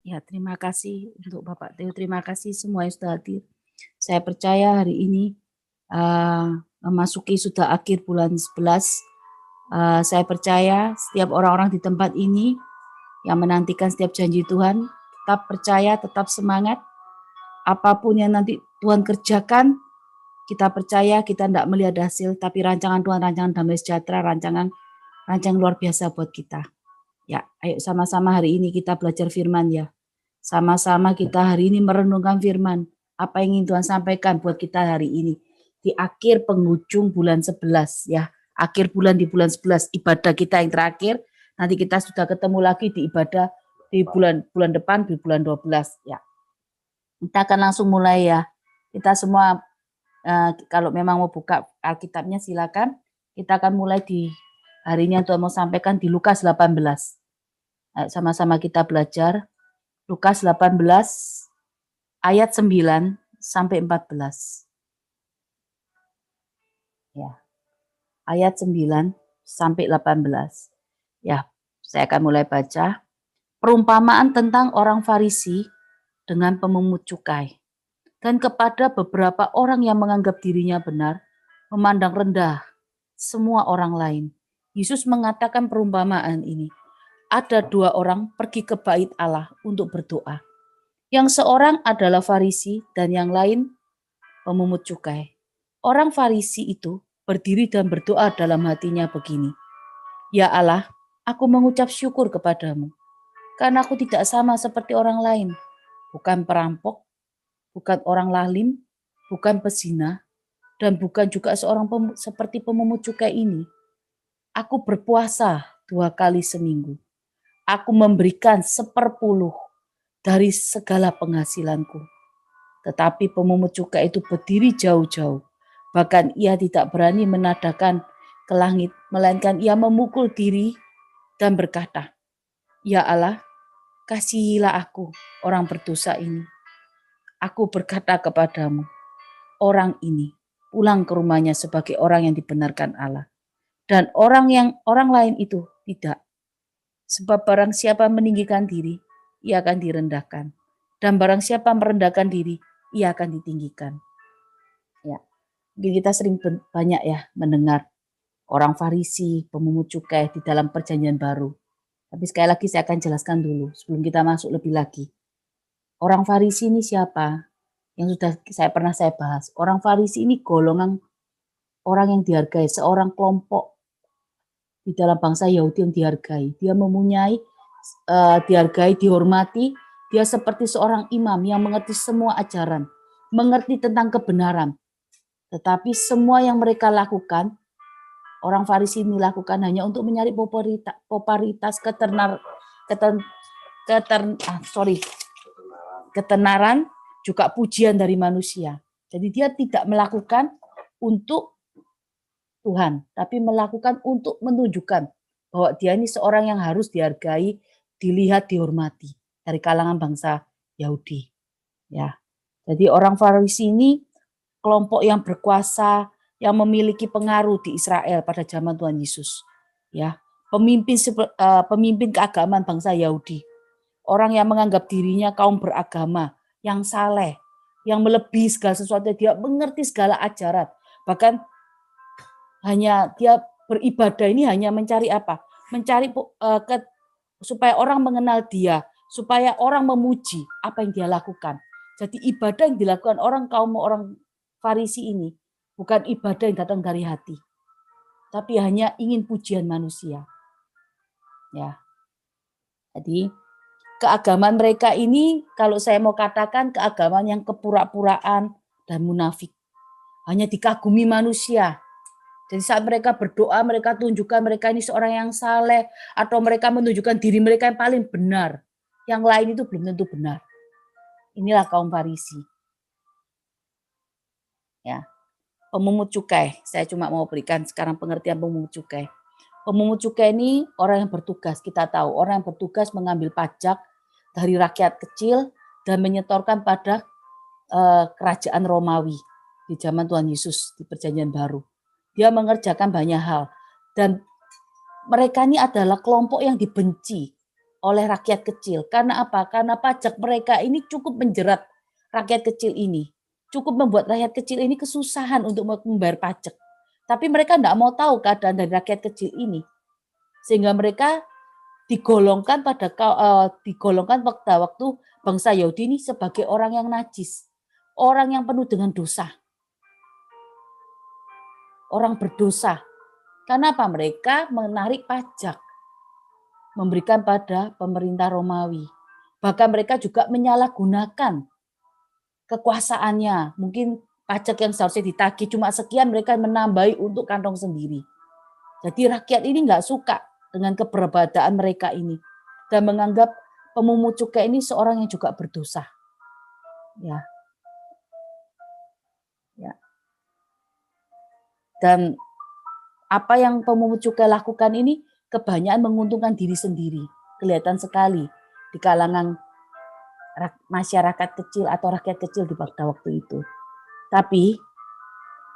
Ya, terima kasih untuk Bapak Teo, terima kasih semua yang sudah hadir. Saya percaya hari ini memasuki sudah akhir bulan 11. Saya percaya setiap orang-orang di tempat ini yang menantikan setiap janji Tuhan, tetap percaya, tetap semangat. Apapun yang nanti Tuhan kerjakan, kita percaya kita tidak melihat hasil, tapi rancangan Tuhan, rancangan damai sejahtera, rancangan luar biasa buat kita. Ya, ayo sama-sama hari ini kita belajar firman ya. Sama-sama kita hari ini merenungkan firman. Apa yang ingin Tuhan sampaikan buat kita hari ini. Di akhir penghujung bulan 11 ya. Akhir bulan di bulan 11 ibadah kita yang terakhir. Nanti kita sudah ketemu lagi di ibadah di bulan depan di bulan 12 ya. Kita akan langsung mulai ya. Kita semua kalau memang mau buka Alkitabnya silakan. Kita akan mulai di hari ini yang Tuhan mau sampaikan di Lukas 18. Sama-sama kita belajar. Lukas 18 ayat 9 sampai 14. Ya. Ayat 9 sampai 18. Ya, saya akan mulai baca. Perumpamaan tentang orang Farisi dengan pemungut cukai. Dan kepada beberapa orang yang menganggap dirinya benar, memandang rendah semua orang lain. Yesus mengatakan perumpamaan ini. Ada dua orang pergi ke bait Allah untuk berdoa. Yang seorang adalah Farisi dan yang lain pemungut cukai. Orang Farisi itu berdiri dan berdoa dalam hatinya begini. Ya Allah, aku mengucap syukur kepadamu. Karena aku tidak sama seperti orang lain. Bukan perampok, bukan orang lalim, bukan pezina, dan bukan juga seorang seperti pemungut cukai ini. Aku berpuasa 2 kali seminggu. Aku memberikan 1/10 dari segala penghasilanku. Tetapi pemungut cukai itu berdiri jauh-jauh. Bahkan ia tidak berani menadakan ke langit, melainkan ia memukul diri dan berkata, Ya Allah, kasihilah aku, orang berdosa ini. Aku berkata kepadamu, orang ini pulang ke rumahnya sebagai orang yang dibenarkan Allah. Dan orang lain itu tidak. Sebab barang siapa meninggikan diri, ia akan direndahkan. Dan barang siapa merendahkan diri, ia akan ditinggikan. Ya, kita sering banyak ya mendengar orang Farisi, pemungut cukai di dalam perjanjian baru. Tapi sekali lagi saya akan jelaskan dulu sebelum kita masuk lebih lagi. Orang Farisi ini siapa? Yang sudah saya bahas. Orang Farisi ini golongan orang yang dihargai, seorang kelompok di dalam bangsa Yahudi yang dihargai. Dia mempunyai dihargai, dihormati. Dia seperti seorang imam yang mengerti semua ajaran, mengerti tentang kebenaran. Tetapi semua yang mereka lakukan, orang Farisi ini lakukan hanya untuk mencari popularitas, ketenaran, juga pujian dari manusia. Jadi dia tidak melakukan untuk Tuhan, tapi melakukan untuk menunjukkan bahwa dia ini seorang yang harus dihargai, dilihat, dihormati dari kalangan bangsa Yahudi. Ya, jadi orang Farisi ini kelompok yang berkuasa, yang memiliki pengaruh di Israel pada zaman Tuhan Yesus. Ya, pemimpin keagamaan bangsa Yahudi. Orang yang menganggap dirinya kaum beragama, yang saleh, yang melebihi segala sesuatu, dia mengerti segala ajaran. Bahkan hanya dia beribadah ini hanya mencari apa? Mencari supaya orang mengenal dia, supaya orang memuji apa yang dia lakukan. Jadi ibadah yang dilakukan orang Farisi ini bukan ibadah yang datang dari hati, tapi hanya ingin pujian manusia. Ya. Jadi keagamaan mereka ini kalau saya mau katakan keagamaan yang kepura-puraan dan munafik. Hanya dikagumi manusia. Jadi saat mereka berdoa, mereka tunjukkan mereka ini seorang yang saleh, atau mereka menunjukkan diri mereka yang paling benar. Yang lain itu belum tentu benar. Inilah kaum Farisi. Ya, pemungut cukai. Saya cuma mau berikan sekarang pengertian pemungut cukai. Pemungut cukai ini orang yang bertugas. Kita tahu orang yang bertugas mengambil pajak dari rakyat kecil dan menyetorkan pada kerajaan Romawi di zaman Tuhan Yesus di Perjanjian Baru. Dia mengerjakan banyak hal dan mereka ini adalah kelompok yang dibenci oleh rakyat kecil. Karena apa? Karena pajak mereka ini cukup menjerat rakyat kecil ini. Cukup membuat rakyat kecil ini kesusahan untuk membayar pajak. Tapi mereka tidak mau tahu keadaan dari rakyat kecil ini. Sehingga mereka digolongkan pada waktu bangsa Yahudi ini sebagai orang yang najis. Orang yang penuh dengan dosa. Orang berdosa. Kenapa? Mereka menarik pajak. Memberikan pada pemerintah Romawi. Bahkan mereka juga menyalahgunakan kekuasaannya. Mungkin pajak yang seharusnya ditagih cuma sekian, mereka menambahi untuk kantong sendiri. Jadi rakyat ini nggak suka dengan keberadaan mereka ini. Dan menganggap pemungut cukai ini seorang yang juga berdosa. Ya. Ya. Dan apa yang pemungut cukai lakukan ini kebanyakan menguntungkan diri sendiri. Kelihatan sekali di kalangan masyarakat kecil atau rakyat kecil di pada waktu itu. Tapi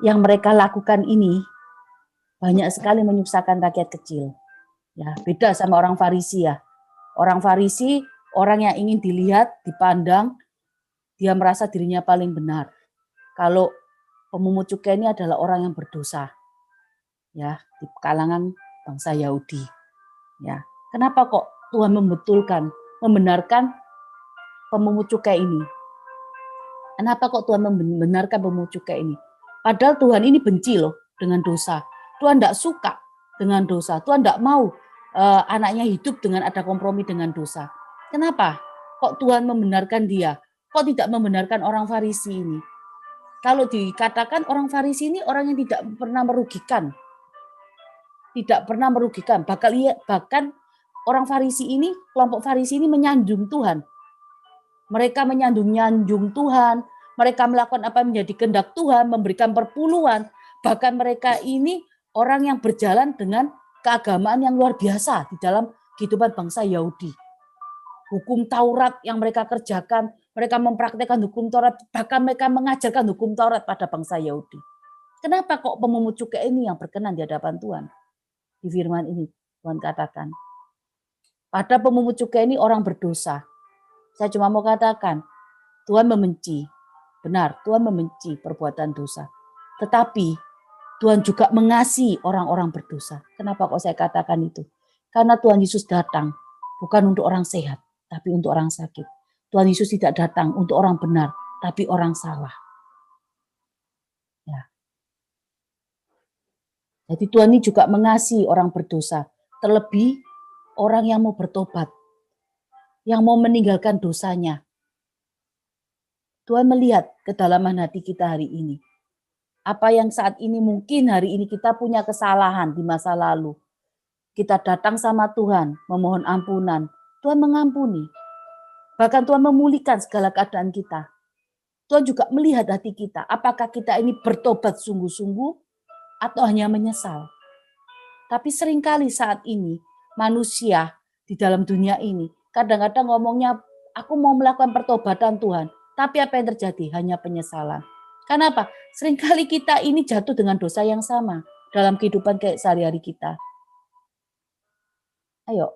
yang mereka lakukan ini banyak sekali menyusahkan rakyat kecil. Ya, beda sama orang Farisi ya. Orang Farisi, orang yang ingin dilihat, dipandang, dia merasa dirinya paling benar. Kalau pemungut cukai ini adalah orang yang berdosa. Ya, di kalangan bangsa Yahudi. Ya. Kenapa kok Tuhan membenarkan pemungut cukai ini? Kenapa kok Tuhan membenarkan pemungut cukai ini? Padahal Tuhan ini benci loh dengan dosa. Tuhan tidak suka dengan dosa. Tuhan tidak mau anaknya hidup dengan ada kompromi dengan dosa. Kenapa? Kok Tuhan membenarkan dia? Kok tidak membenarkan orang Farisi ini? Kalau dikatakan orang Farisi ini orang yang tidak pernah merugikan. Tidak pernah merugikan. Bahkan orang Farisi ini, kelompok Farisi ini menyanjung Tuhan. Mereka menyanjung Tuhan, mereka melakukan apa yang menjadi kehendak Tuhan, memberikan perpuluhan. Bahkan mereka ini orang yang berjalan dengan keagamaan yang luar biasa di dalam kehidupan bangsa Yahudi. Hukum Taurat yang mereka kerjakan, mereka mempraktikkan hukum Taurat, bahkan mereka mengajarkan hukum Taurat pada bangsa Yahudi. Kenapa kok pemungut cukai ini yang berkenan di hadapan Tuhan? Di firman ini Tuhan katakan, pada pemungut cukai ini orang berdosa. Saya cuma mau katakan, Tuhan membenci. Benar, Tuhan membenci perbuatan dosa. Tetapi Tuhan juga mengasihi orang-orang berdosa. Kenapa kok saya katakan itu? Karena Tuhan Yesus datang bukan untuk orang sehat, tapi untuk orang sakit. Tuhan Yesus tidak datang untuk orang benar, tapi orang salah. Ya. Jadi Tuhan ini juga mengasihi orang berdosa. Terlebih orang yang mau bertobat, yang mau meninggalkan dosanya. Tuhan melihat kedalaman hati kita hari ini. Apa yang saat ini mungkin hari ini kita punya kesalahan di masa lalu. Kita datang sama Tuhan, memohon ampunan. Tuhan mengampuni. Bahkan Tuhan memulihkan segala keadaan kita. Tuhan juga melihat hati kita. Apakah kita ini bertobat sungguh-sungguh atau hanya menyesal. Tapi seringkali saat ini manusia di dalam dunia ini kadang-kadang ngomongnya, aku mau melakukan pertobatan Tuhan. Tapi apa yang terjadi? Hanya penyesalan. Kenapa? Seringkali kita ini jatuh dengan dosa yang sama dalam kehidupan kayak sehari-hari kita. Ayo,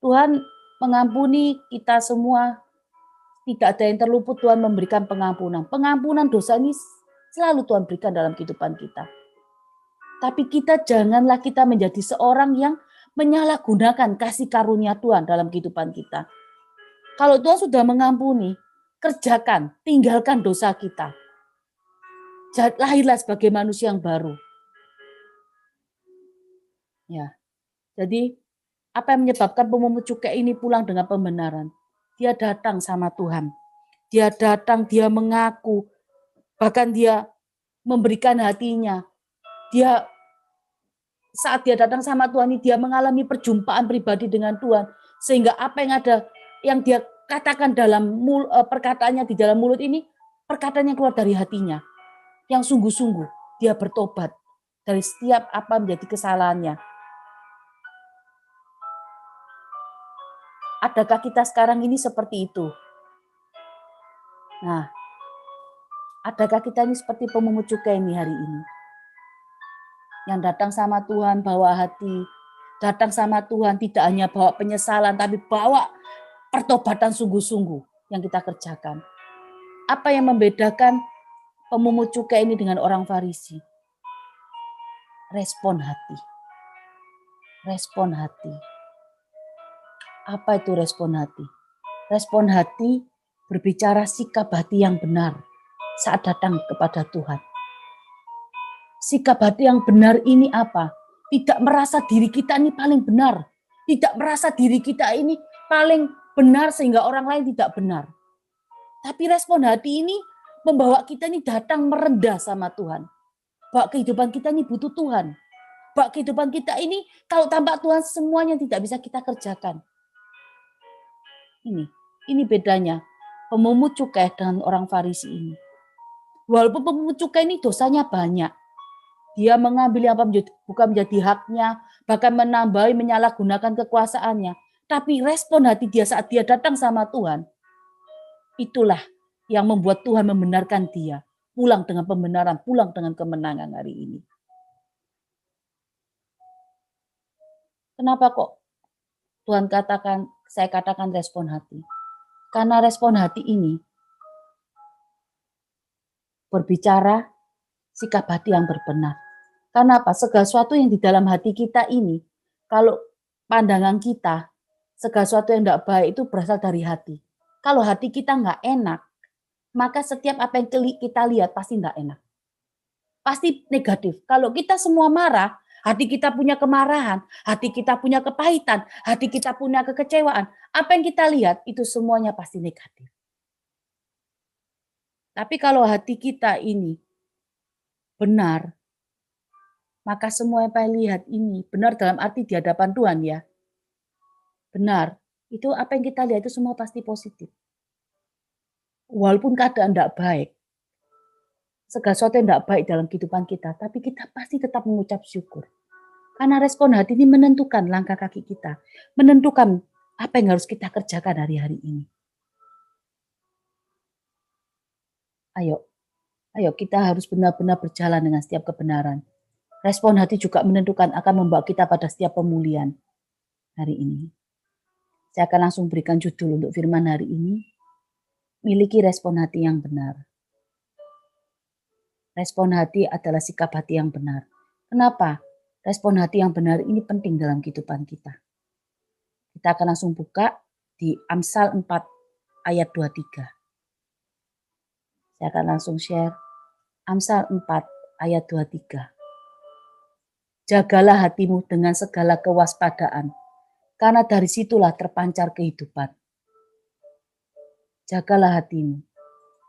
Tuhan mengampuni kita semua. Tidak ada yang terluput, Tuhan memberikan pengampunan. Pengampunan dosa ini selalu Tuhan berikan dalam kehidupan kita. Tapi janganlah kita menjadi seorang yang menyalahgunakan kasih karunia Tuhan dalam kehidupan kita. Kalau Tuhan sudah mengampuni, kerjakan, tinggalkan dosa kita. Lahirlah sebagai manusia yang baru. Ya. Jadi apa yang menyebabkan pemungut cukai ini pulang dengan pembenaran? Dia datang sama Tuhan. Dia datang, dia mengaku, bahkan dia memberikan hatinya. Saat dia datang sama Tuhan, dia mengalami perjumpaan pribadi dengan Tuhan. Sehingga apa yang dia katakan dalam perkataannya di dalam mulut ini, perkataan yang keluar dari hatinya. Yang sungguh-sungguh, dia bertobat dari setiap apa menjadi kesalahannya. Adakah kita sekarang ini seperti itu? Nah, adakah kita ini seperti pemungut cukai ini hari ini? Yang datang sama Tuhan bawa hati, datang sama Tuhan, tidak hanya bawa penyesalan, tapi bawa pertobatan sungguh-sungguh yang kita kerjakan. Apa yang membedakan pemungut cukai ini dengan orang Farisi? Respon hati. Respon hati. Apa itu respon hati? Respon hati berbicara sikap hati yang benar saat datang kepada Tuhan. Sikap hati yang benar ini apa? Tidak merasa diri kita ini paling benar. Tidak merasa diri kita ini paling benar sehingga orang lain tidak benar. Tapi respon hati ini membawa kita ini datang merendah sama Tuhan. Bahwa kehidupan kita ini butuh Tuhan. Bahwa kehidupan kita ini kalau tanpa Tuhan semuanya tidak bisa kita kerjakan. Ini bedanya pemungut cukai dengan orang Farisi ini. Walaupun pemungut cukai ini dosanya banyak. Dia mengambil apa bukan menjadi haknya, bahkan menambahi, menyalahgunakan kekuasaannya. Tapi respon hati dia saat dia datang sama Tuhan, itulah yang membuat Tuhan membenarkan dia. Pulang dengan pembenaran, pulang dengan kemenangan hari ini. Kenapa kok Tuhan katakan, saya katakan respon hati? Karena respon hati ini berbicara sikap hati yang berbenar. Karena apa? Segala sesuatu yang di dalam hati kita ini, kalau pandangan kita, segala sesuatu yang tidak baik itu berasal dari hati. Kalau hati kita nggak enak, maka setiap apa yang kita lihat pasti nggak enak. Pasti negatif. Kalau kita semua marah, hati kita punya kemarahan, hati kita punya kepahitan, hati kita punya kekecewaan. Apa yang kita lihat itu semuanya pasti negatif. Tapi kalau hati kita ini benar, maka semua yang kita lihat ini benar dalam arti di hadapan Tuhan ya. Benar, itu apa yang kita lihat itu semua pasti positif. Walaupun keadaan tidak baik, segala sesuatu yang tidak baik dalam kehidupan kita, tapi kita pasti tetap mengucap syukur. Karena respon hati ini menentukan langkah kaki kita, menentukan apa yang harus kita kerjakan hari-hari ini. Ayo kita harus benar-benar berjalan dengan setiap kebenaran. Respon hati juga menentukan akan membawa kita pada setiap pemulihan hari ini. Saya akan langsung berikan judul untuk firman hari ini. Miliki respon hati yang benar. Respon hati adalah sikap hati yang benar. Kenapa? Respon hati yang benar ini penting dalam kehidupan kita. Kita akan langsung buka di Amsal 4 ayat 23. Saya akan langsung share Amsal 4 ayat 23. Jagalah hatimu dengan segala kewaspadaan, karena dari situlah terpancar kehidupan. Jagalah hatimu.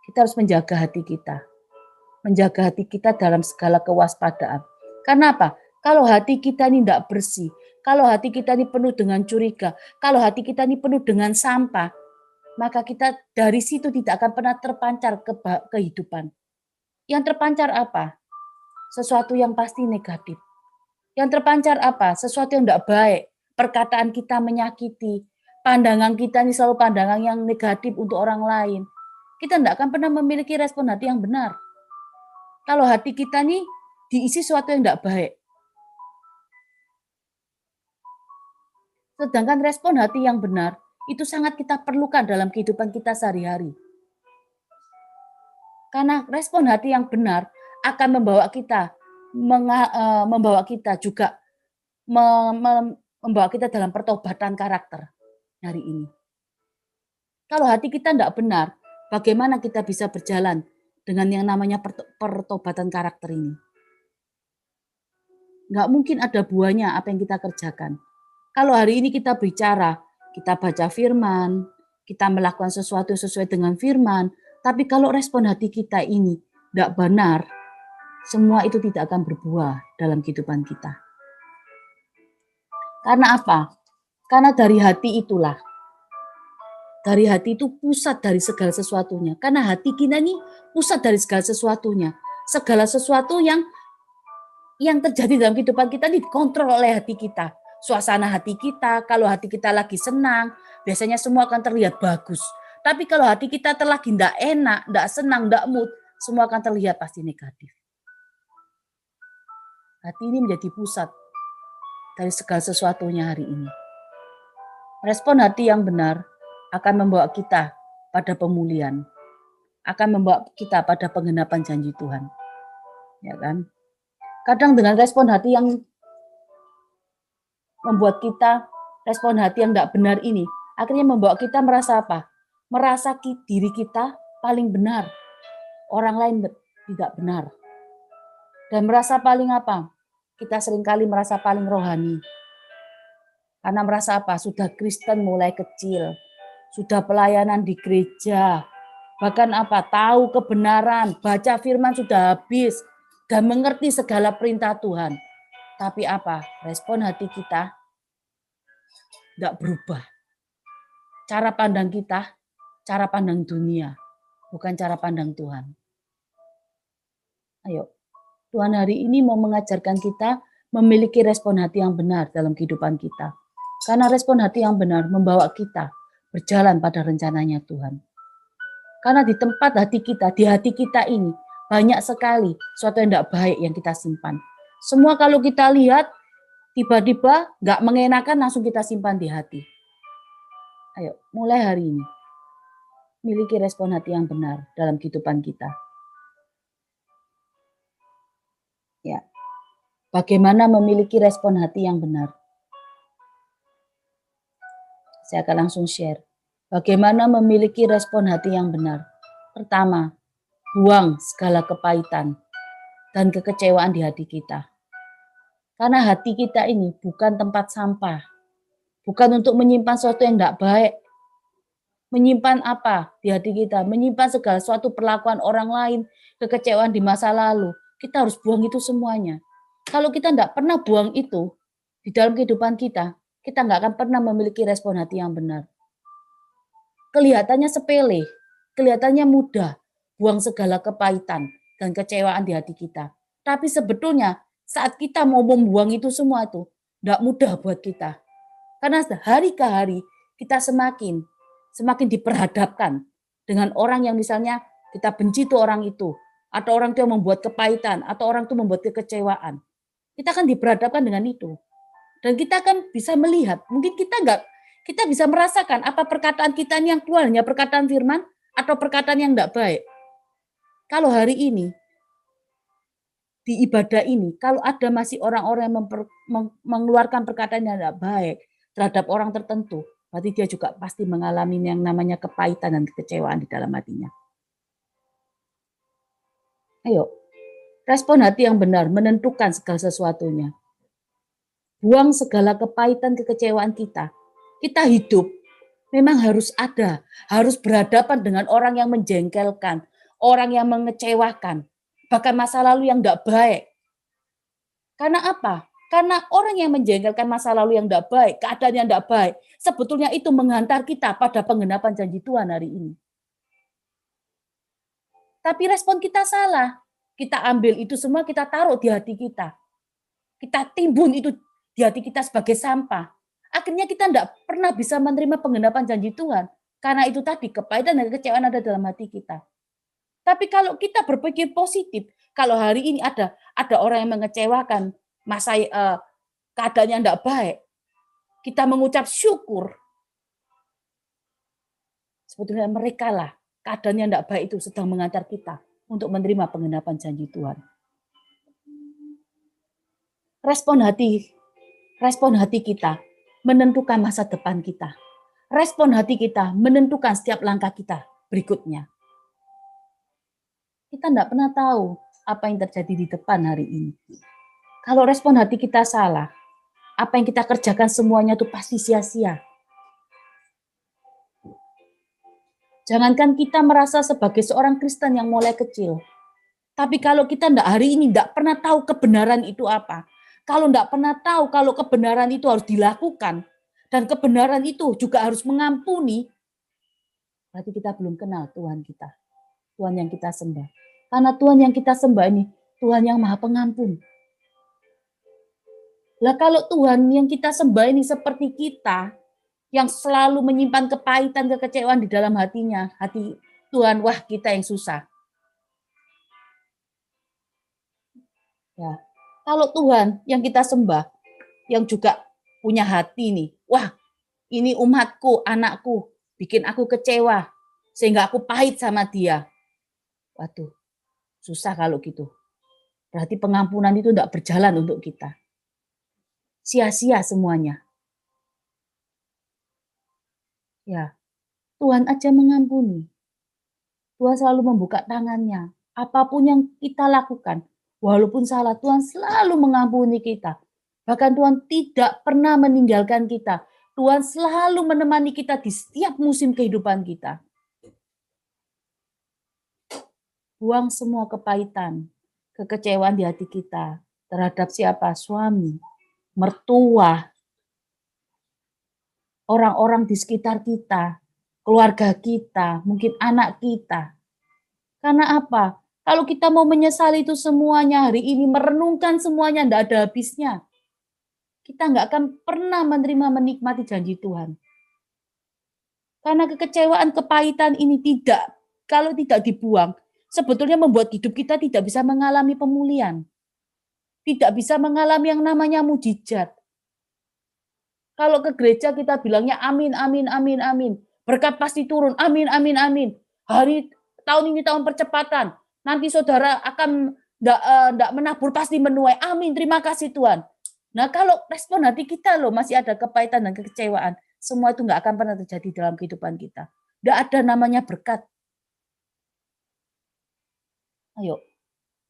Kita harus menjaga hati kita. Menjaga hati kita dalam segala kewaspadaan. Karena apa? Kalau hati kita ini tidak bersih, kalau hati kita ini penuh dengan curiga, kalau hati kita ini penuh dengan sampah, maka kita dari situ tidak akan pernah terpancar kehidupan. Yang terpancar apa? Sesuatu yang pasti negatif. Yang terpancar apa? Sesuatu yang tidak baik. Perkataan kita menyakiti. Pandangan kita ini selalu pandangan yang negatif untuk orang lain. Kita tidak akan pernah memiliki respon hati yang benar. Kalau hati kita ini diisi sesuatu yang tidak baik. Sedangkan respon hati yang benar itu sangat kita perlukan dalam kehidupan kita sehari-hari. Karena respon hati yang benar akan membawa kita juga membawa kita dalam pertobatan karakter hari ini. Kalau hati kita tidak benar, bagaimana kita bisa berjalan dengan yang namanya pertobatan karakter ini? Nggak mungkin ada buahnya apa yang kita kerjakan. Kalau hari ini kita bicara, kita baca firman, kita melakukan sesuatu sesuai dengan firman, tapi kalau respon hati kita ini tidak benar, semua itu tidak akan berbuah dalam kehidupan kita. Karena apa? Karena dari hati itulah. Dari hati itu pusat dari segala sesuatunya. Karena hati kita ini pusat dari segala sesuatunya. Segala sesuatu yang terjadi dalam kehidupan kita ini dikontrol oleh hati kita. Suasana hati kita, kalau hati kita lagi senang, biasanya semua akan terlihat bagus. Tapi kalau hati kita lagi tidak enak, tidak senang, tidak mood, semua akan terlihat pasti negatif. Hati ini menjadi pusat dari segala sesuatunya hari ini. Respon hati yang benar akan membawa kita pada pemulihan, akan membawa kita pada penggenapan janji Tuhan. Ya kan? Kadang dengan respon hati yang membuat kita, respon hati yang tidak benar ini, akhirnya membawa kita merasa apa? Merasa diri kita paling benar, orang lain tidak benar. Dan merasa paling apa? Kita seringkali merasa paling rohani. Karena merasa apa? Sudah Kristen mulai kecil, sudah pelayanan di gereja, bahkan apa? Tahu kebenaran, baca firman sudah habis, dan mengerti segala perintah Tuhan. Tapi apa? Respon hati kita tidak berubah. Cara pandang kita, cara pandang dunia, bukan cara pandang Tuhan. Ayo, Tuhan hari ini mau mengajarkan kita memiliki respon hati yang benar dalam kehidupan kita. Karena respon hati yang benar membawa kita berjalan pada rencananya Tuhan. Karena di tempat hati kita, di hati kita ini, banyak sekali sesuatu yang tidak baik yang kita simpan. Semua kalau kita lihat, tiba-tiba nggak mengenakan langsung kita simpan di hati. Ayo, mulai hari ini, miliki respon hati yang benar dalam kehidupan kita. Ya, bagaimana memiliki respon hati yang benar? Saya akan langsung share. Bagaimana memiliki respon hati yang benar? Pertama, buang segala kepahitan dan kekecewaan di hati kita. Karena hati kita ini bukan tempat sampah. Bukan untuk menyimpan sesuatu yang tidak baik. Menyimpan apa di hati kita? Menyimpan segala sesuatu perlakuan orang lain, kekecewaan di masa lalu. Kita harus buang itu semuanya. Kalau kita tidak pernah buang itu di dalam kehidupan kita nggak akan pernah memiliki respon hati yang benar. Kelihatannya sepele, kelihatannya mudah, buang segala kepahitan dan kecewaan di hati kita. Tapi sebetulnya saat kita mau membuang itu semua itu, tidak mudah buat kita. Karena hari ke hari kita semakin diperhadapkan dengan orang yang misalnya kita benci tuh orang itu, atau orang itu yang membuat kepahitan, atau orang itu membuat kekecewaan. Kita akan diperhadapkan dengan itu. Dan kita akan bisa melihat, mungkin kita bisa merasakan apa perkataan kita ini yang keluar hanya perkataan firman atau perkataan yang tidak baik. Kalau hari ini, di ibadah ini, kalau ada masih orang-orang yang mengeluarkan perkataan yang tidak baik terhadap orang tertentu, berarti dia juga pasti mengalami yang namanya kepahitan dan kekecewaan di dalam hatinya. Ayo, respon hati yang benar menentukan segala sesuatunya. Buang segala kepahitan, kekecewaan kita. Kita hidup memang harus harus berhadapan dengan orang yang menjengkelkan, orang yang mengecewakan, bahkan masa lalu yang tidak baik. Karena apa? Karena orang yang menjengkelkan masa lalu yang tidak baik, keadaan yang tidak baik, sebetulnya itu menghantar kita pada penggenapan janji Tuhan hari ini. Tapi respon kita salah. Kita ambil itu semua, kita taruh di hati kita. Kita timbun itu di hati kita sebagai sampah. Akhirnya kita tidak pernah bisa menerima penggenapan janji Tuhan. Karena itu tadi, kepahitan dan kekecewaan ada dalam hati kita. Tapi kalau kita berpikir positif, kalau hari ini ada orang yang mengecewakan, keadaannya tidak baik, kita mengucap syukur. Sebetulnya mereka lah, keadaannya tidak baik itu sedang mengantar kita untuk menerima penggenapan janji Tuhan. Respon hati kita menentukan masa depan kita. Respon hati kita menentukan setiap langkah kita berikutnya. Kita tidak pernah tahu apa yang terjadi di depan hari ini. Kalau respon hati kita salah, apa yang kita kerjakan semuanya itu pasti sia-sia. Jangankan kita merasa sebagai seorang Kristen yang mulai kecil. Tapi kalau kita hari ini tidak pernah tahu kebenaran itu apa. Kalau tidak pernah tahu kalau kebenaran itu harus dilakukan, dan kebenaran itu juga harus mengampuni, berarti kita belum kenal Tuhan kita. Tuhan yang kita sembah. Karena Tuhan yang kita sembah ini, Tuhan yang Maha Pengampun. Lah kalau Tuhan yang kita sembah ini seperti kita, yang selalu menyimpan kepahitan, kekecewaan di dalam hatinya, hati Tuhan, wah kita yang susah. Ya. Kalau Tuhan yang kita sembah, yang juga punya hati nih. Wah, ini umatku, anakku, bikin aku kecewa, sehingga aku pahit sama dia. Waduh, susah kalau gitu. Berarti pengampunan itu tidak berjalan untuk kita. Sia-sia semuanya. Ya, Tuhan aja mengampuni. Tuhan selalu membuka tangannya. Apapun yang kita lakukan, walaupun salah, Tuhan selalu mengampuni kita. Bahkan Tuhan tidak pernah meninggalkan kita. Tuhan selalu menemani kita di setiap musim kehidupan kita. Buang semua kepahitan, kekecewaan di hati kita terhadap siapa? Suami, mertua, orang-orang di sekitar kita, keluarga kita, mungkin anak kita. Karena apa? Kalau kita mau menyesali itu semuanya hari ini, merenungkan semuanya, tidak ada habisnya. Kita nggak akan pernah menikmati janji Tuhan. Karena kekecewaan, kepahitan ini kalau tidak dibuang, sebetulnya membuat hidup kita tidak bisa mengalami pemulihan. Tidak bisa mengalami yang namanya mujizat. Kalau ke gereja kita bilangnya amin, amin, amin, amin. Berkat pasti turun, amin, amin, amin. Tahun ini tahun percepatan. Nanti saudara akan tidak menabur pasti menuai. Amin, terima kasih Tuhan. Nah kalau respon hati kita loh masih ada kepahitan dan kekecewaan, semua itu nggak akan pernah terjadi dalam kehidupan kita. Nggak ada namanya berkat. Ayo,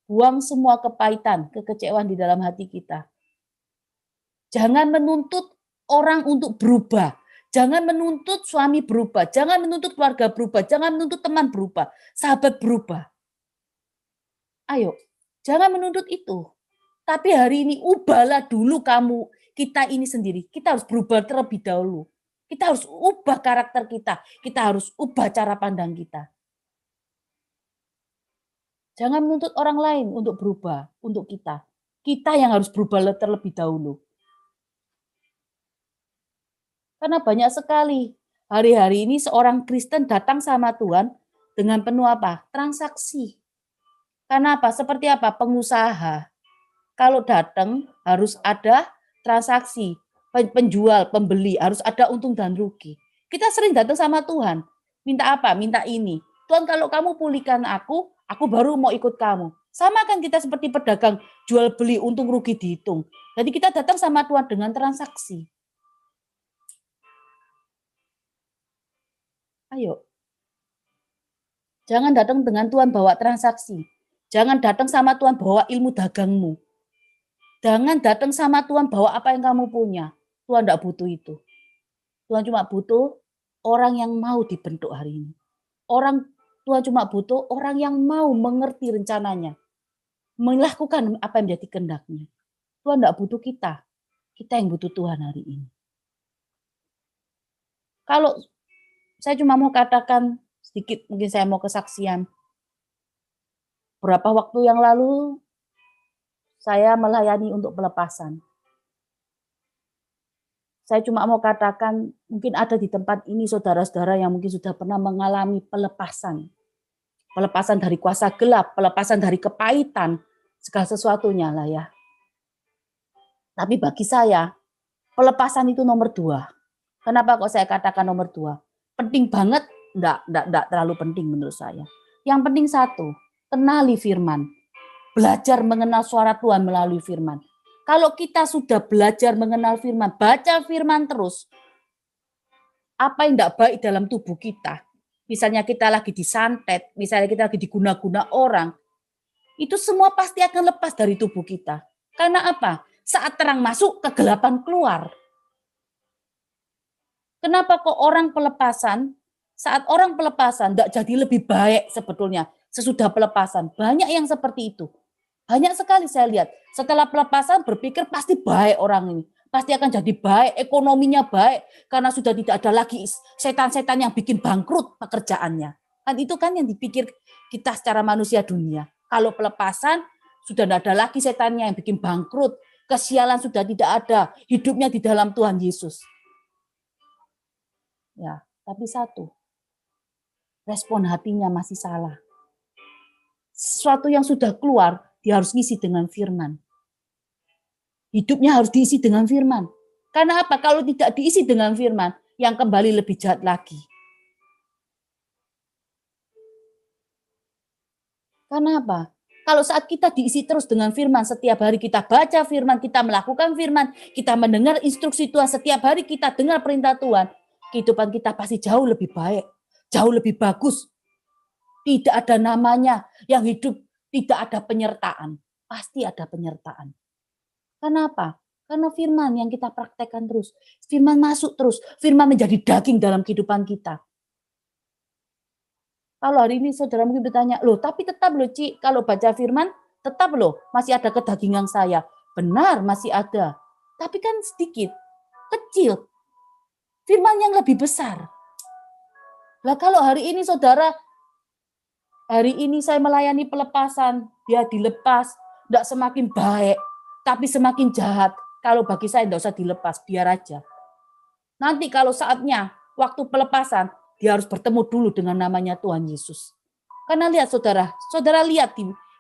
buang semua kepahitan, kekecewaan di dalam hati kita. Jangan menuntut orang untuk berubah. Jangan menuntut suami berubah, jangan menuntut keluarga berubah, jangan menuntut teman berubah, sahabat berubah. Ayo, jangan menuntut itu. Tapi hari ini ubahlah dulu kita ini sendiri. Kita harus berubah terlebih dahulu. Kita harus ubah karakter kita harus ubah cara pandang kita. Jangan menuntut orang lain untuk berubah untuk kita. Kita yang harus berubah terlebih dahulu. Karena banyak sekali hari-hari ini seorang Kristen datang sama Tuhan dengan penuh apa? Transaksi. Karena apa? Seperti apa? Pengusaha. Kalau datang harus ada transaksi. Penjual, pembeli, harus ada untung dan rugi. Kita sering datang sama Tuhan. Minta apa? Minta ini. Tuhan kalau kamu pulihkan aku baru mau ikut kamu. Sama kan kita seperti pedagang jual beli untung rugi dihitung. Jadi kita datang sama Tuhan dengan transaksi. Ayo. Jangan datang dengan Tuhan bawa transaksi. Jangan datang sama Tuhan bawa ilmu dagangmu. Jangan datang sama Tuhan bawa apa yang kamu punya. Tuhan tidak butuh itu. Tuhan cuma butuh orang yang mau dibentuk hari ini. Tuhan cuma butuh orang yang mau mengerti rencananya. Melakukan apa yang menjadi kehendaknya. Tuhan tidak butuh kita. Kita yang butuh Tuhan hari ini. Kalau saya cuma mau katakan sedikit, mungkin saya mau kesaksian. Berapa waktu yang lalu saya melayani untuk pelepasan. Saya cuma mau katakan, mungkin ada di tempat ini saudara-saudara yang mungkin sudah pernah mengalami pelepasan. Pelepasan dari kuasa gelap, pelepasan dari kepahitan, segala sesuatunya lah ya. Tapi bagi saya, pelepasan itu nomor 2. Kenapa kok saya katakan nomor 2? Penting banget? Enggak terlalu penting menurut saya. Yang penting satu, kenali firman. Belajar mengenal suara Tuhan melalui firman. Kalau kita sudah belajar mengenal firman, baca firman terus, apa yang tidak baik dalam tubuh kita, misalnya kita lagi disantet, misalnya kita lagi diguna-guna orang, itu semua pasti akan lepas dari tubuh kita. Karena apa? Saat terang masuk, kegelapan keluar. Kenapa kok saat orang pelepasan tidak jadi lebih baik sebetulnya sesudah pelepasan? Banyak yang seperti itu. Banyak sekali saya lihat, setelah pelepasan berpikir pasti baik orang ini. Pasti akan jadi baik, ekonominya baik, karena sudah tidak ada lagi setan-setan yang bikin bangkrut pekerjaannya. Kan itu kan yang dipikir kita secara manusia dunia. Kalau pelepasan, sudah tidak ada lagi setannya yang bikin bangkrut, kesialan sudah tidak ada, hidupnya di dalam Tuhan Yesus. Ya, tapi satu, respon hatinya masih salah. Sesuatu yang sudah keluar, dia harus ngisi dengan firman. Hidupnya harus diisi dengan firman. Karena apa? Kalau tidak diisi dengan firman, yang kembali lebih jahat lagi. Karena apa? Kalau saat kita diisi terus dengan firman, setiap hari kita baca firman, kita melakukan firman, kita mendengar instruksi Tuhan, setiap hari kita dengar perintah Tuhan, kehidupan kita pasti jauh lebih baik, jauh lebih bagus. Tidak ada namanya yang hidup tidak ada penyertaan. Pasti ada penyertaan. Kenapa? Karena firman yang kita praktekkan terus. Firman masuk terus. Firman menjadi daging dalam kehidupan kita. Kalau hari ini saudara mungkin bertanya, loh tapi tetap loh Ci, kalau baca firman, tetap loh masih ada kedagingan saya. Benar, masih ada. Tapi kan sedikit, kecil. Firman yang lebih besar. Lah kalau hari ini saudara, hari ini saya melayani pelepasan, dia dilepas, tidak semakin baik, tapi semakin jahat. Kalau bagi saya tidak usah dilepas, biar aja. Nanti kalau saatnya, waktu pelepasan, dia harus bertemu dulu dengan namanya Tuhan Yesus. Karena lihat saudara, saudara lihat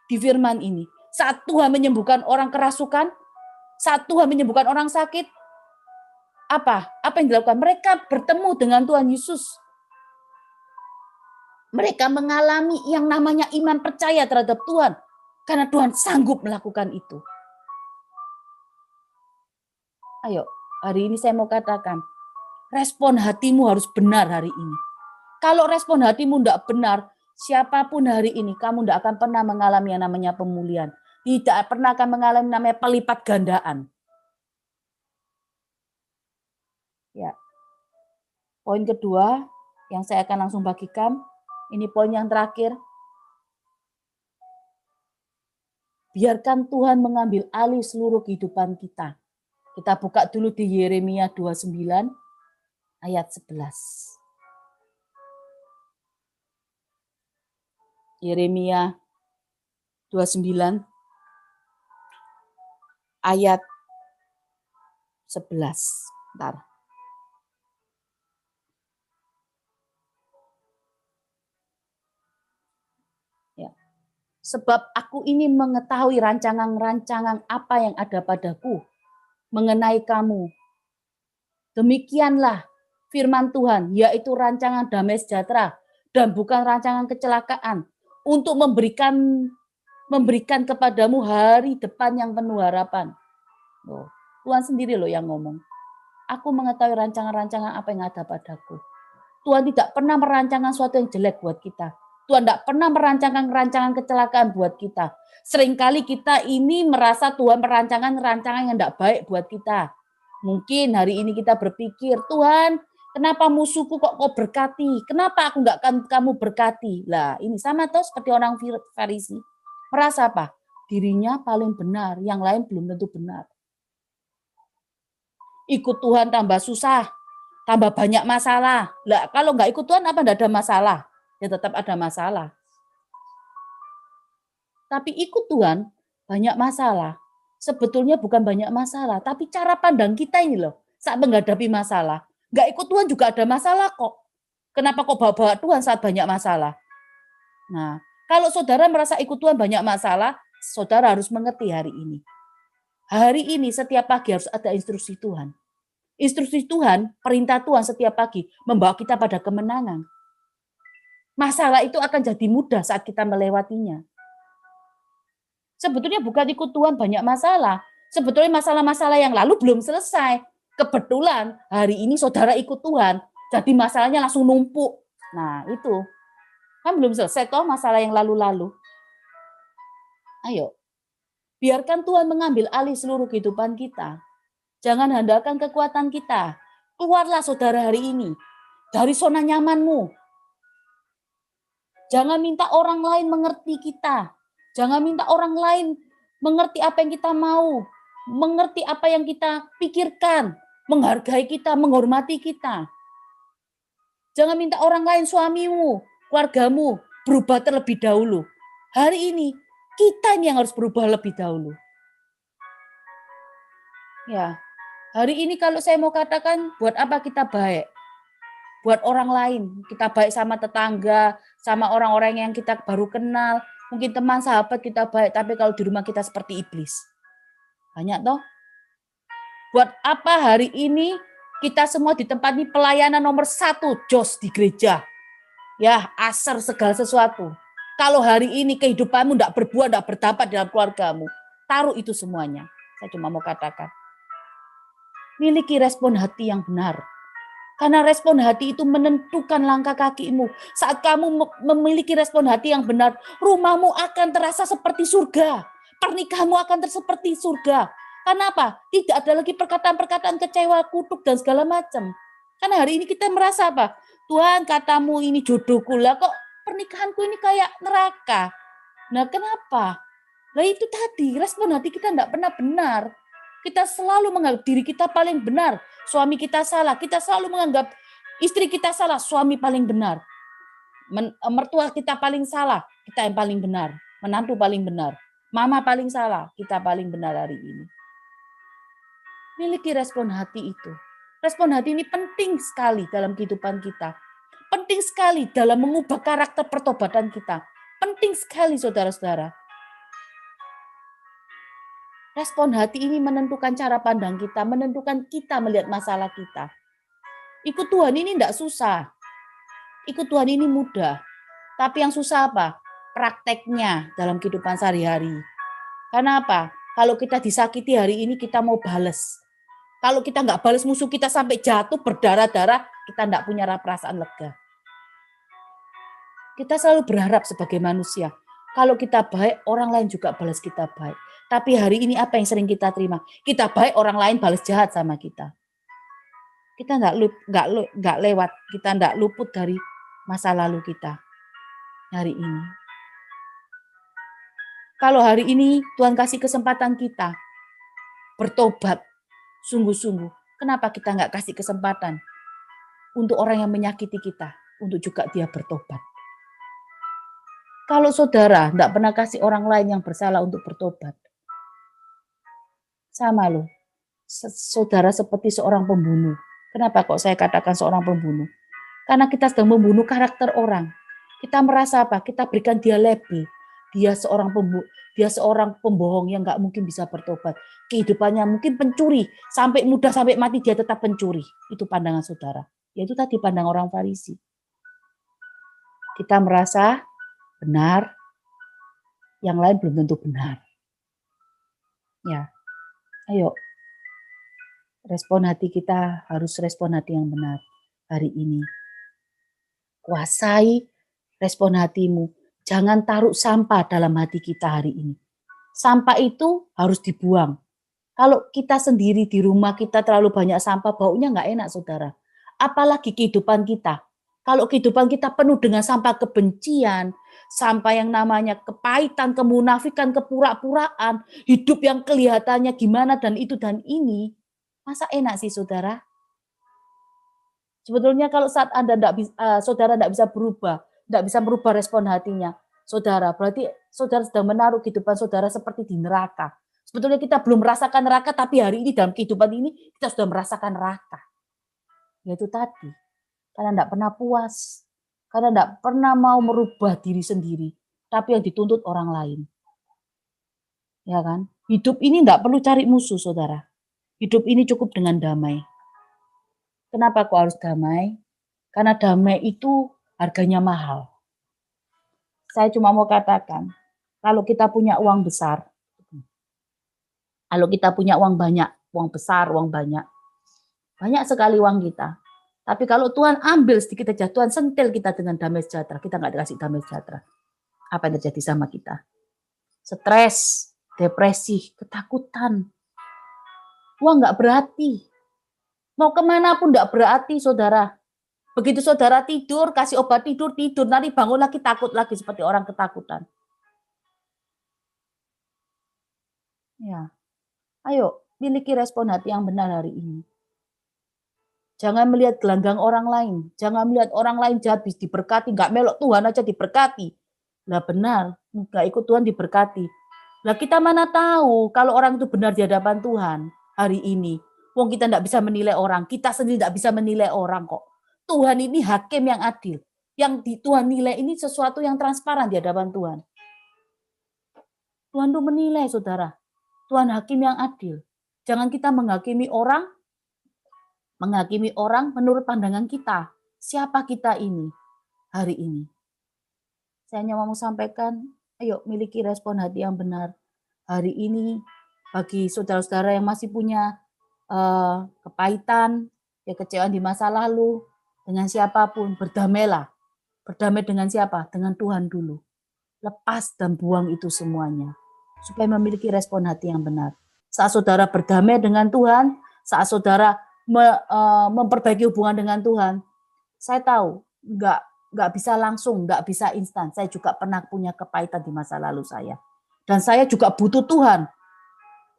di firman ini, saat Tuhan menyembuhkan orang kerasukan, saat Tuhan menyembuhkan orang sakit, apa yang dilakukan? Mereka bertemu dengan Tuhan Yesus. Mereka mengalami yang namanya iman percaya terhadap Tuhan. Karena Tuhan sanggup melakukan itu. Ayo, hari ini saya mau katakan, respon hatimu harus benar hari ini. Kalau respon hatimu tidak benar, siapapun hari ini, kamu tidak akan pernah mengalami yang namanya pemulihan. Tidak pernah akan mengalami namanya pelipat gandaan. Ya. Poin kedua, yang saya akan langsung bagikan, ini poin yang terakhir. Biarkan Tuhan mengambil alih seluruh kehidupan kita. Kita buka dulu di Yeremia 29 ayat 11. Yeremia 29 ayat 11. Bentar. Ya. Sebab aku ini mengetahui rancangan-rancangan apa yang ada padaku mengenai kamu. Demikianlah firman Tuhan, yaitu rancangan damai sejahtera dan bukan rancangan kecelakaan, untuk memberikan kepadamu hari depan yang penuh harapan. Loh, Tuhan sendiri loh yang ngomong. Aku mengetahui rancangan-rancangan apa yang ada padaku. Tuhan tidak pernah merancangkan sesuatu yang jelek buat kita. Tuhan tidak pernah merancangkan rancangan kecelakaan buat kita. Seringkali kita ini merasa Tuhan merancangkan rancangan yang tidak baik buat kita. Mungkin hari ini kita berpikir, Tuhan, kenapa musuhku kok kau berkati? Kenapa aku enggak kamu berkati? Lah, ini sama tuh seperti orang Farisi. Merasa apa? Dirinya paling benar, yang lain belum tentu benar. Ikut Tuhan tambah susah, tambah banyak masalah. Lah, kalau enggak ikut Tuhan apa enggak ada masalah? Ya tetap ada masalah. Tapi ikut Tuhan banyak masalah. Sebetulnya bukan banyak masalah, tapi cara pandang kita ini loh, saat menghadapi masalah. Nggak ikut Tuhan juga ada masalah kok. Kenapa kok bawa-bawa Tuhan saat banyak masalah? Nah, kalau saudara merasa ikut Tuhan banyak masalah, saudara harus mengerti hari ini. Hari ini setiap pagi harus ada instruksi Tuhan. Instruksi Tuhan, perintah Tuhan setiap pagi membawa kita pada kemenangan. Masalah itu akan jadi mudah saat kita melewatinya. Sebetulnya bukan ikut Tuhan banyak masalah. Sebetulnya masalah-masalah yang lalu belum selesai. Kebetulan hari ini saudara ikut Tuhan, jadi masalahnya langsung numpuk. Nah itu, kan belum selesai toh masalah yang lalu-lalu. Ayo, biarkan Tuhan mengambil alih seluruh kehidupan kita. Jangan handalkan kekuatan kita. Keluarlah saudara hari ini dari zona nyamanmu. Jangan minta orang lain mengerti kita. Jangan minta orang lain mengerti apa yang kita mau, mengerti apa yang kita pikirkan, menghargai kita, menghormati kita. Jangan minta orang lain, suamimu, keluargamu, berubah terlebih dahulu. Hari ini, kita yang harus berubah lebih dahulu. Ya, hari ini kalau saya mau katakan, buat apa kita baik? Buat orang lain, kita baik sama tetangga, sama orang-orang yang kita baru kenal, mungkin teman, sahabat kita baik, tapi kalau di rumah kita seperti iblis. Banyak toh? Buat apa hari ini kita semua ditempati pelayanan nomor 1, jos di gereja. Ya, asar segala sesuatu. Kalau hari ini kehidupanmu tidak berbuah, tidak berdampak dalam keluargamu, taruh itu semuanya. Saya cuma mau katakan, miliki respon hati yang benar. Karena respon hati itu menentukan langkah kakimu. Saat kamu memiliki respon hati yang benar, rumahmu akan terasa seperti surga. Pernikahanmu akan seperti surga. Kenapa? Tidak ada lagi perkataan-perkataan kecewa, kutuk, dan segala macam. Karena hari ini kita merasa apa? Tuhan, katamu ini jodohku. Lah kok pernikahanku ini kayak neraka. Nah kenapa? Nah itu tadi, respon hati kita tidak pernah benar. Kita selalu menganggap diri kita paling benar. Suami kita salah, kita selalu menganggap istri kita salah, suami paling benar. Mertua kita paling salah, kita yang paling benar. Menantu paling benar. Mama paling salah, kita paling benar hari ini. Miliki respon hati itu. Respon hati ini penting sekali dalam kehidupan kita. Penting sekali dalam mengubah karakter pertobatan kita. Penting sekali saudara-saudara. Respon hati ini menentukan cara pandang kita, menentukan kita melihat masalah kita. Ikut Tuhan ini tidak susah. Ikut Tuhan ini mudah. Tapi yang susah apa? Prakteknya dalam kehidupan sehari-hari. Karena apa? Kalau kita disakiti hari ini, kita mau balas. Kalau kita nggak balas musuh kita sampai jatuh, berdarah-darah, kita nggak punya perasaan lega. Kita selalu berharap sebagai manusia, kalau kita baik, orang lain juga balas kita baik. Tapi hari ini apa yang sering kita terima? Kita baik, orang lain balas jahat sama kita. Kita nggak lewat, kita nggak luput dari masa lalu kita hari ini. Kalau hari ini Tuhan kasih kesempatan kita bertobat sungguh-sungguh, kenapa kita nggak kasih kesempatan untuk orang yang menyakiti kita, untuk juga dia bertobat? Kalau saudara nggak pernah kasih orang lain yang bersalah untuk bertobat, sama loh, saudara seperti seorang pembunuh. Kenapa kok saya katakan seorang pembunuh? Karena kita sedang membunuh karakter orang. Kita merasa apa? Kita berikan dia label. Dia seorang pembohong yang nggak mungkin bisa bertobat. Kehidupannya mungkin pencuri. Sampai muda, sampai mati dia tetap pencuri. Itu pandangan saudara. Yaitu tadi pandang orang Farisi. Kita merasa benar, yang lain belum tentu benar. Ya, ayo. Respon hati kita harus respon hati yang benar hari ini. Kuasai respon hatimu. Jangan taruh sampah dalam hati kita hari ini. Sampah itu harus dibuang. Kalau kita sendiri di rumah kita terlalu banyak sampah, baunya nggak enak saudara. Apalagi kehidupan kita. Kalau kehidupan kita penuh dengan sampah kebencian, sampah yang namanya kepahitan, kemunafikan, kepura-puraan, hidup yang kelihatannya gimana dan itu dan ini, masa enak sih saudara? Sebetulnya kalau saat saudara tidak bisa berubah, tidak bisa merubah respon hatinya, saudara, berarti saudara sedang menaruh kehidupan saudara seperti di neraka. Sebetulnya kita belum merasakan neraka, tapi hari ini dalam kehidupan ini kita sudah merasakan neraka. Yaitu tadi, karena tidak pernah puas, karena tidak pernah mau merubah diri sendiri, tapi yang dituntut orang lain. Ya kan? Hidup ini tidak perlu cari musuh, saudara. Hidup ini cukup dengan damai. Kenapa kok harus damai? Karena damai itu harganya mahal. Saya cuma mau katakan, kalau kita punya uang besar, kalau kita punya uang banyak, uang besar, uang banyak sekali uang kita. Tapi kalau Tuhan ambil sedikit saja, Tuhan sentil kita dengan damai sejahtera, kita nggak dikasih damai sejahtera. Apa yang terjadi sama kita? Stres, depresi, ketakutan. Uang nggak berarti. Mau kemana pun nggak berarti, saudara. Begitu saudara tidur, kasih obat tidur, nanti bangun lagi takut lagi seperti orang ketakutan. Ya, ayo miliki respon hati yang benar hari ini. Jangan melihat gelanggang orang lain, jangan melihat orang lain jahat diberkati, nggak melok Tuhan aja diberkati. Lah benar, nggak ikut Tuhan diberkati. Lah kita mana tahu kalau orang itu benar di hadapan Tuhan hari ini. Wong kita nggak bisa menilai orang, kita sendiri nggak bisa menilai orang kok. Tuhan ini hakim yang adil. Yang di Tuhan nilai ini sesuatu yang transparan di hadapan Tuhan. Tuhan itu menilai, saudara. Tuhan hakim yang adil. Jangan kita menghakimi orang menurut pandangan kita. Siapa kita ini hari ini? Saya hanya mau sampaikan, ayo miliki respon hati yang benar. Hari ini bagi saudara-saudara yang masih punya kepahitan, kekecewaan di masa lalu, dengan siapapun, berdamailah. Berdamai dengan siapa? Dengan Tuhan dulu. Lepas dan buang itu semuanya. Supaya memiliki respon hati yang benar. Saat saudara berdamai dengan Tuhan, saat saudara memperbaiki hubungan dengan Tuhan, saya tahu nggak bisa langsung, nggak bisa instan. Saya juga pernah punya kepahitan di masa lalu saya. Dan saya juga butuh Tuhan.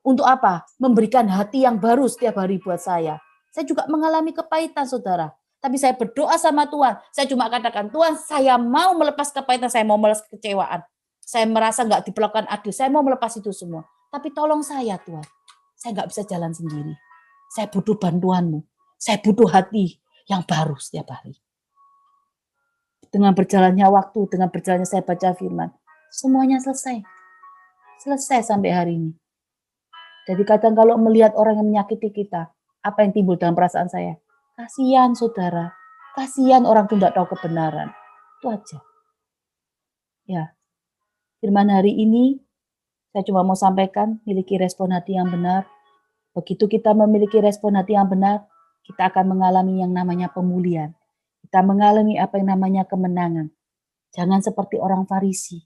Untuk apa? Memberikan hati yang baru setiap hari buat saya. Saya juga mengalami kepahitan, saudara. Tapi saya berdoa sama Tuhan. Saya cuma katakan, Tuhan, saya mau melepas kepahitan, saya mau melepas kekecewaan. Saya merasa nggak diperlakukan adil, saya mau melepas itu semua. Tapi tolong saya, Tuhan. Saya nggak bisa jalan sendiri. Saya butuh bantuan-Mu. Saya butuh hati yang baru setiap hari. Dengan berjalannya waktu, dengan berjalannya saya baca firman, semuanya selesai. Selesai sampai hari ini. Jadi kadang kalau melihat orang yang menyakiti kita, apa yang timbul dalam perasaan saya? Kasihan saudara, kasihan orang itu tidak tahu kebenaran. Itu aja. Ya, firman hari ini saya cuma mau sampaikan, miliki respon hati yang benar. Begitu kita memiliki respon hati yang benar, kita akan mengalami yang namanya pemulihan. Kita mengalami apa yang namanya kemenangan. Jangan seperti orang Farisi.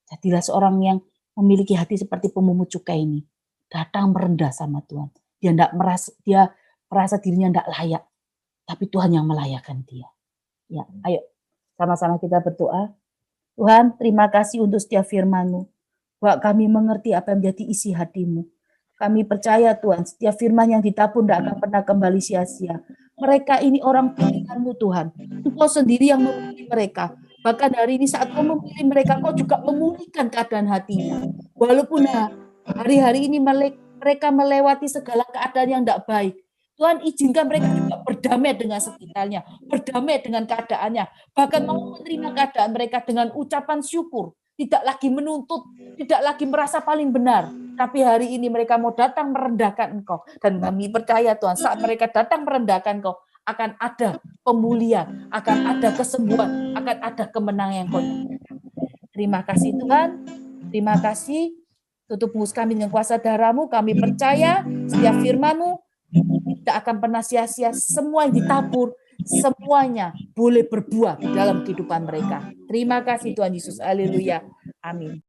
Jadilah seorang yang memiliki hati seperti pemungut cukai ini. Datang merendah sama Tuhan. Dia merasa dirinya tidak layak. Tapi Tuhan yang melayakkan dia. Ya, ayo sama-sama kita berdoa. Tuhan, terima kasih untuk setiap firman-Mu. Bahwa kami mengerti apa yang menjadi isi hati-Mu. Kami percaya Tuhan, setiap firman yang ditabur tidak akan pernah kembali sia-sia. Mereka ini orang pilihan-Mu Tuhan. Engkau sendiri yang memilih mereka. Bahkan hari ini saat Kau memilih mereka, Kau juga memulihkan keadaan hatinya. Walaupun hari-hari ini mereka melewati segala keadaan yang tidak baik. Tuhan izinkan mereka juga berdamai dengan sekitarnya, berdamai dengan keadaannya, bahkan mau menerima keadaan mereka dengan ucapan syukur, tidak lagi menuntut, tidak lagi merasa paling benar, tapi hari ini mereka mau datang merendahkan Engkau. Dan kami percaya Tuhan, saat mereka datang merendahkan Engkau, akan ada pemulihan, akan ada kesembuhan, akan ada kemenangan yang Kau. Terima kasih Tuhan, terima kasih. Tutup mulut kami dengan kuasa darah-Mu, kami percaya setiap firman-Mu tidak akan pernah sia-sia, semua yang ditabur, semuanya boleh berbuah dalam kehidupan mereka. Terima kasih Tuhan Yesus, haleluya, amin.